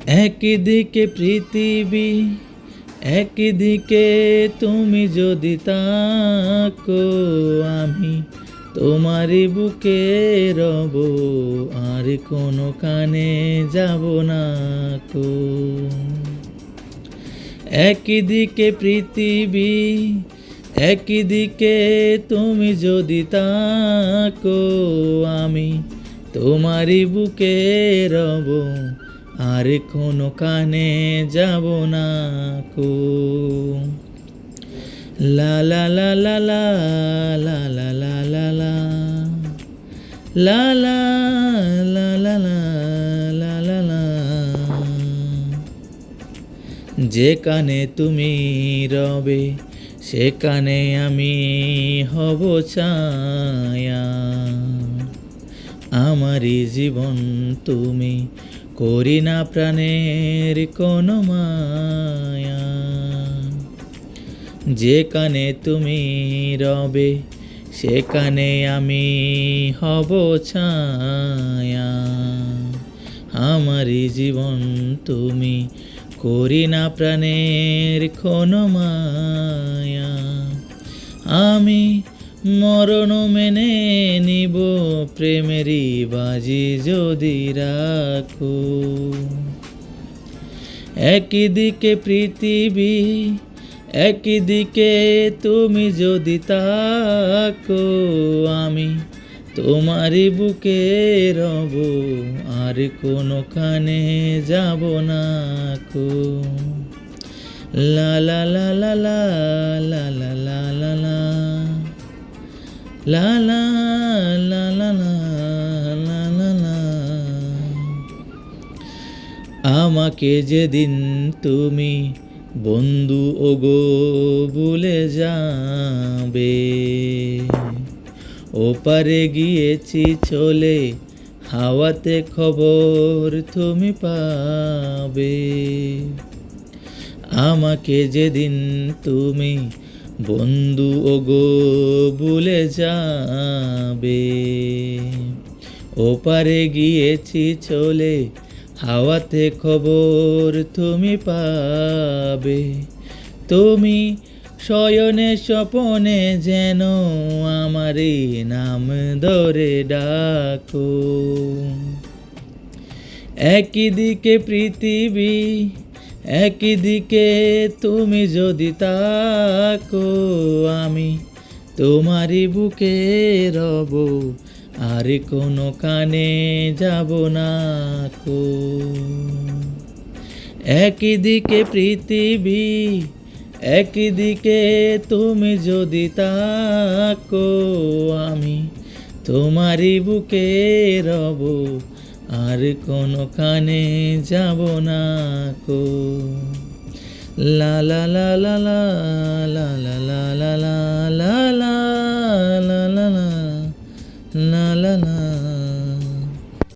একদিকে পৃথিবী, একদিকে তুমি যদি তাকো, আমি তোমারই বুকে রব, আর কোনো কানে যাব না কো। একদিকে পৃথিবী, একদিকে তুমি যদি তাকো, আমি তোমারই বুকে রব, আর কোনো কানে যাব না কো। লা লা লা লা লা লা লা লা লা লা লা লা লা লা লা লা লা। যেখানে তুমি রবে সেখানে আমি হব ছায়া, আমারই জীবন তুমি, করি না প্রাণের কোনো মায়া। যেখানে তুমি রবে সেখানে আমি হব ছায়া, আমারই জীবন তুমি, করি না প্রাণের কোনো মায়া। আমি মরণ মেনে নিব প্রেমেরই বাজি যদি রাখো। একদিকে পৃথিবী, একদিকে তুমি যদি তাকো, আমি তোমারই বুকে রব, আর কোনো কানে যাব না কো। লা লা লা লা লা লা লা লা লা লা লা লা লা লা লা লা লা। আমাকে যেদিন তুমি বন্ধু ওগো ভুলে যাবে, ওপারে গিয়েছি চলে, হাওয়াতে খবর তুমি পাবে। আমাকে যেদিন তুমি বন্ধু ওগো ভুলে যাবে, ওপারে গিয়েছি চলে, হাওয়াতে খবর তুমি পাবে। তুমি শয়নে স্বপনে যেন আমারই নাম ধরে ডাকো। একদিকে পৃথিবী, একদিকে তুমি যদি তাকো, আমি তোমারই বুকে রব, আর কোনো কানে যাব না কো। একদিকে পৃথিবী, একদিকে তুমি যদি তাকো, আমি তোমারই বুকে রব, আর কোনো কানে যাব না কো। লা লা লা লা লা লা লা লা